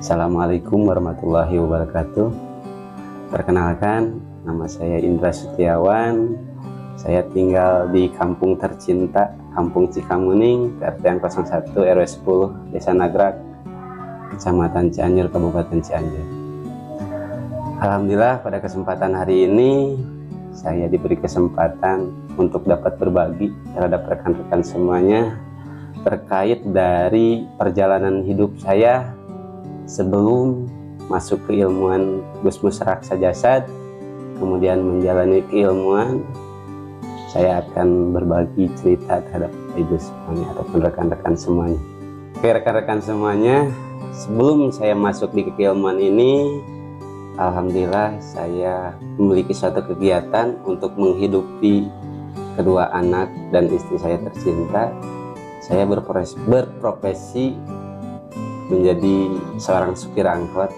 Assalamualaikum warahmatullahi wabarakatuh. Perkenalkan, nama saya Indra Setiawan. Saya tinggal di kampung tercinta, Kampung Cikamuning, RT 01 RW 10, Desa Nagrak, Kecamatan Cianjur, Kabupaten Cianjur. Alhamdulillah pada kesempatan hari ini saya diberi kesempatan untuk dapat berbagi terhadap rekan-rekan semuanya terkait dari perjalanan hidup saya sebelum masuk ke ilmuwan Gusmus Raksa Jasad, kemudian menjalani keilmuan. Saya akan berbagi cerita terhadap ibu semuanya ataupun rekan-rekan semuanya. Oke rekan-rekan semuanya, sebelum saya masuk di keilmuan ini, alhamdulillah saya memiliki suatu kegiatan untuk menghidupi kedua anak dan istri saya tercinta. Saya berprofesi menjadi seorang supir angkot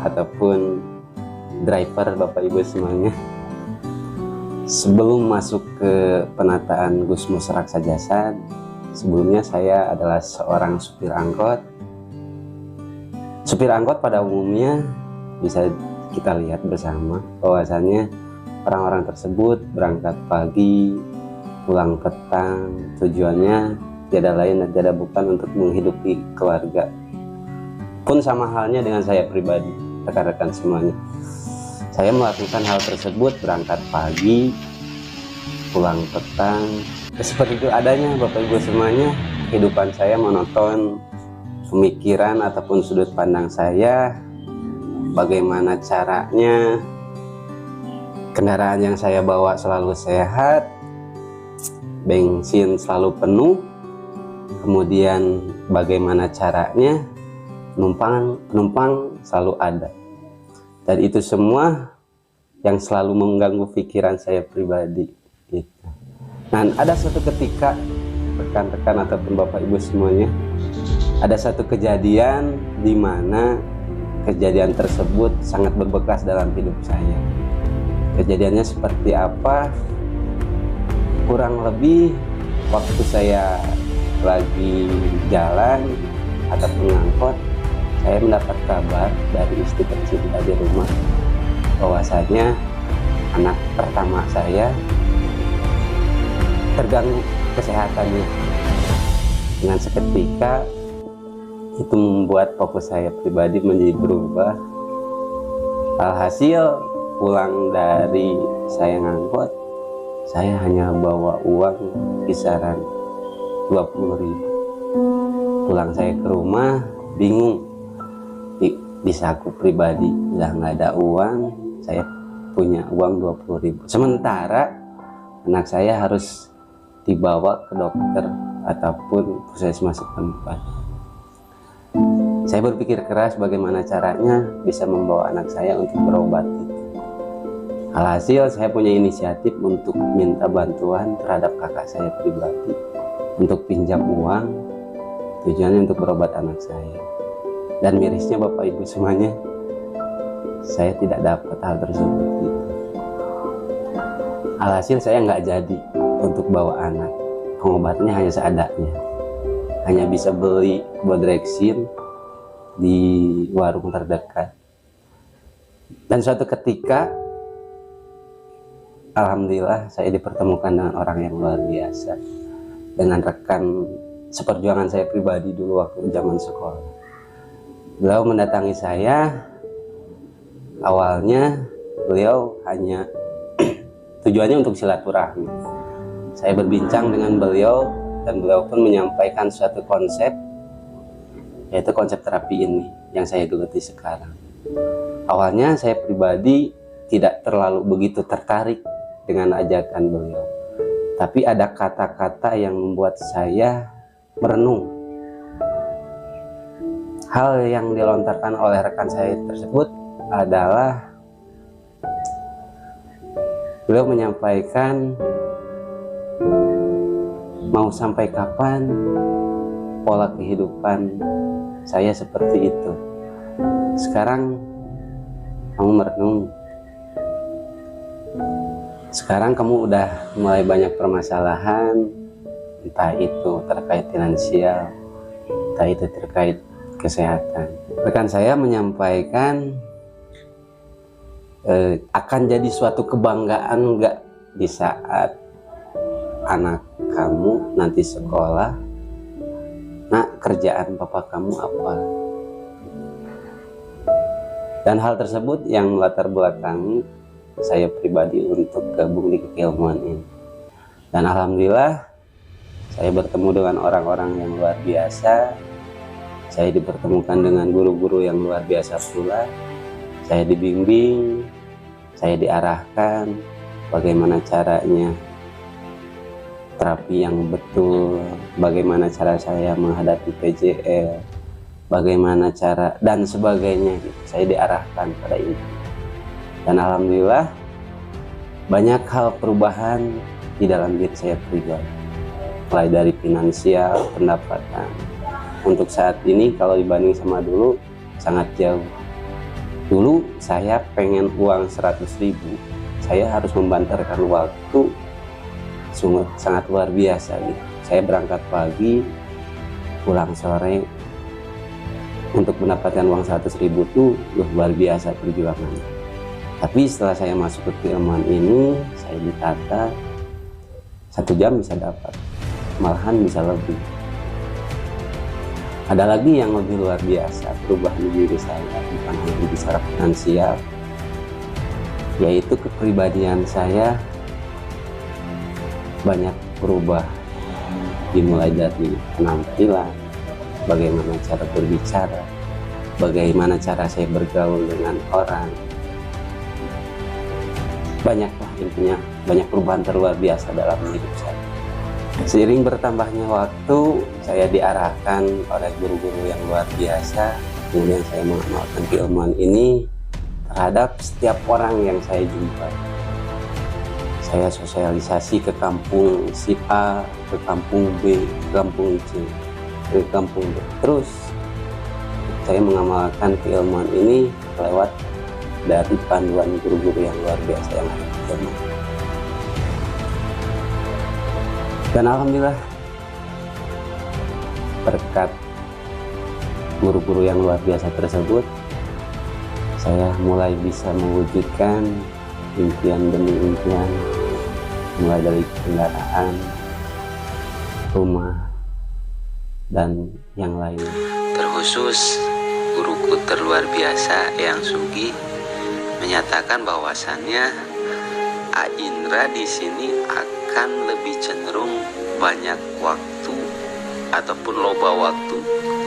ataupun driver Bapak Ibu semuanya. Sebelum masuk ke penataan Gusmus Raksa Jasad, sebelumnya saya adalah seorang supir angkot. Supir angkot pada umumnya bisa kita lihat bersama bahwasannya orang-orang tersebut berangkat pagi, pulang petang, tujuannya tiada lain dan tiada bukan untuk menghidupi keluarga. Pun sama halnya dengan saya pribadi, rekan-rekan semuanya. Saya melakukan hal tersebut, berangkat pagi, pulang petang. Seperti itu adanya Bapak Ibu semuanya. Kehidupan saya monoton, pemikiran ataupun sudut pandang saya, bagaimana caranya kendaraan yang saya bawa selalu sehat, bensin selalu penuh, kemudian bagaimana caranya penumpang selalu ada. Dan itu semua yang selalu mengganggu pikiran saya pribadi gitu. Dan ada suatu ketika rekan-rekan ataupun Bapak Ibu semuanya, ada satu kejadian di mana kejadian tersebut sangat berbekas dalam hidup saya. Kejadiannya seperti apa? Kurang lebih waktu saya lagi jalan ataupun ngangkot, saya mendapat kabar dari istri tercinta di rumah bahwasanya anak pertama saya terganggu kesehatannya. Dengan seketika itu membuat fokus saya pribadi menjadi berubah. Alhasil pulang dari saya ngangkot, saya hanya bawa uang kisaran 20.000. Pulang saya ke rumah bingung, di saku pribadi udah nggak ada uang, saya punya uang 20.000. Sementara anak saya harus dibawa ke dokter ataupun puskesmas setempat. Saya berpikir keras bagaimana caranya bisa membawa anak saya untuk berobat itu. Alhasil saya punya inisiatif untuk minta bantuan terhadap kakak saya pribadi untuk pinjam uang, tujuannya untuk berobat anak saya. Dan mirisnya Bapak Ibu semuanya, saya tidak dapat hal tersebut gitu. Alhasil saya nggak jadi untuk bawa anak. Pengobatannya hanya seadanya, hanya bisa beli bodreksin di warung terdekat. Dan suatu ketika alhamdulillah saya dipertemukan dengan orang yang luar biasa, dengan rekan seperjuangan saya pribadi dulu waktu zaman sekolah. Beliau mendatangi saya. Awalnya beliau hanya tujuannya untuk silaturahmi. Saya berbincang dengan beliau dan beliau pun menyampaikan suatu konsep, yaitu konsep terapi ini yang saya geluti sekarang. Awalnya saya pribadi tidak terlalu begitu tertarik dengan ajakan beliau, tapi ada kata-kata yang membuat saya merenung. Hal yang dilontarkan oleh rekan saya tersebut adalah beliau menyampaikan, mau sampai kapan pola kehidupan saya seperti itu. Sekarang kamu merenung. Sekarang kamu udah mulai banyak permasalahan, entah itu terkait finansial, entah itu terkait kesehatan. Rekan saya menyampaikan akan jadi suatu kebanggaan nggak di saat anak kamu nanti sekolah, nak kerjaan bapak kamu apa? Dan hal tersebut yang melatar belakangi saya pribadi untuk gabung di keilmuan ini. Dan alhamdulillah saya bertemu dengan orang-orang yang luar biasa. Saya dipertemukan dengan guru-guru yang luar biasa pula. Saya dibimbing, saya diarahkan bagaimana caranya terapi yang betul, bagaimana cara saya menghadapi PJL, bagaimana cara dan sebagainya gitu. Saya diarahkan pada itu. Dan alhamdulillah banyak hal perubahan di dalam diri saya pribadi. Mulai dari finansial, pendapatan. Untuk saat ini kalau dibanding sama dulu sangat jauh. Dulu saya pengen uang 100.000, saya harus membantarkan waktu sangat luar biasa gitu. Saya berangkat pagi, pulang sore. Untuk mendapatkan uang 100.000 itu luar biasa perjuangannya. Tapi setelah saya masuk ke keilmuan ini, saya ditata 1 jam bisa dapat, malahan bisa lebih. Ada lagi yang lebih luar biasa perubahan di diri saya, bukan hanya bicara finansial, yaitu kepribadian saya banyak berubah, dimulai dari penampilan, bagaimana cara berbicara, bagaimana cara saya bergaul dengan orang. Banyaklah intinya, banyak perubahan terluar biasa dalam hidup saya. Seiring bertambahnya waktu, saya diarahkan oleh guru-guru yang luar biasa. Kemudian saya mengamalkan keilmuan ini terhadap setiap orang yang saya jumpai. Saya sosialisasi ke kampung si A, ke kampung B, ke kampung C, ke kampung D. Terus saya mengamalkan keilmuan ini lewat dari panduan guru-guru yang luar biasa yang ada di keilmuan. Dan alhamdulillah berkat guru-guru yang luar biasa tersebut, saya mulai bisa mewujudkan impian demi impian, mulai dari kendaraan, rumah, dan yang lain. Terkhusus guruku terluar biasa Eyang Sugi menyatakan bahwasannya A Indra di sini akan lebih cenderung banyak waktu ataupun loba waktu,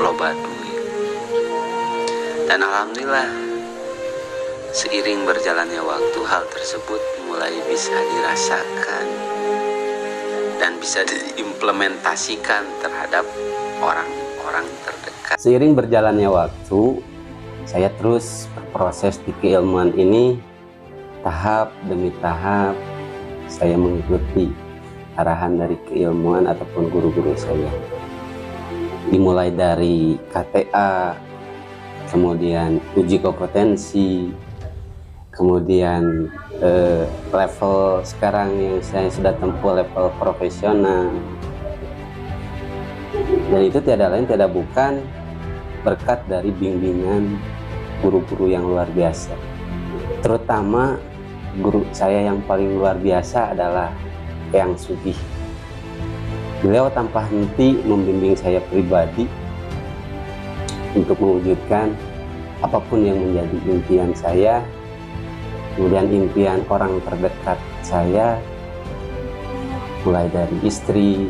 loba duit. Dan alhamdulillah seiring berjalannya waktu hal tersebut mulai bisa dirasakan dan bisa diimplementasikan terhadap orang-orang terdekat. Seiring berjalannya waktu, saya terus berproses di keilmuan ini tahap demi tahap. Saya mengikuti arahan dari keilmuan ataupun guru-guru saya. Dimulai dari KTA, kemudian uji kompetensi, kemudian level sekarang yang saya sudah tempuh level profesional. Dan itu tiada lain tiada bukan berkat dari bimbingan guru-guru yang luar biasa. Terutama guru saya yang paling luar biasa adalah Eyang Sugi. Beliau tanpa henti membimbing saya pribadi untuk mewujudkan apapun yang menjadi impian saya, kemudian impian orang terdekat saya, mulai dari istri,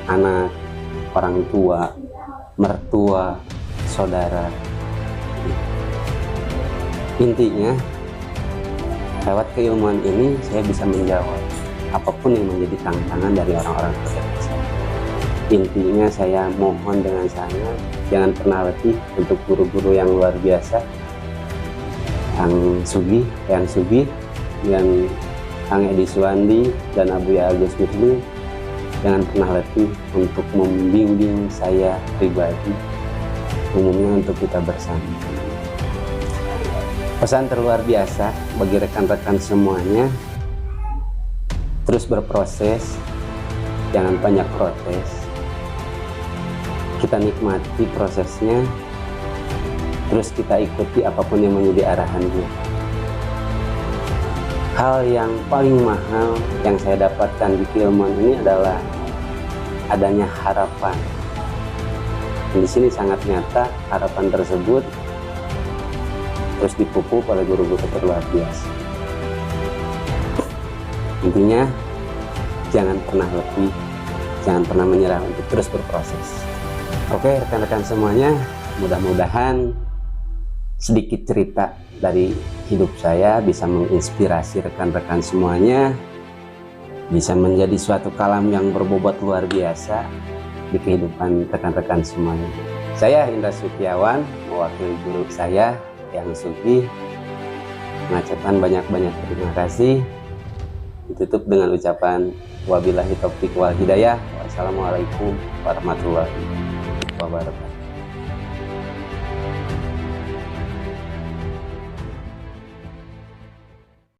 anak, orang tua, mertua, saudara. Intinya lewat keilmuan ini saya bisa menjawab apapun yang menjadi tantangan dari orang-orang terdekat saya. Intinya saya mohon dengan sangat jangan pernah letih untuk guru-guru yang luar biasa, Eyang Sugi, dan Kang Edi Suwandi dan Abuya Agus Muslim. Jangan pernah letih untuk membimbing saya pribadi, umumnya untuk kita bersama. Pesan terluar biasa bagi rekan-rekan semuanya, terus berproses, jangan banyak protes. Kita nikmati prosesnya, terus kita ikuti apapun yang menjadi arahan dia. Hal yang paling mahal yang saya dapatkan di keilmuan ini adalah adanya harapan. Dan di sini sangat nyata harapan tersebut terus dipupuk oleh guru-guru terluar biasa. Intinya, jangan pernah letih, jangan pernah menyerah untuk terus berproses. Oke rekan-rekan semuanya, mudah-mudahan sedikit cerita dari hidup saya bisa menginspirasi rekan-rekan semuanya, bisa menjadi suatu kalam yang berbobot luar biasa di kehidupan rekan-rekan semuanya. Saya Indra Sutiawan, mewakili guru saya yang Suki, mengucapkan banyak-banyak terima kasih. Ditutup dengan ucapan wabillahi taufiq wal hidayah. Wassalamualaikum warahmatullahi wabarakatuh.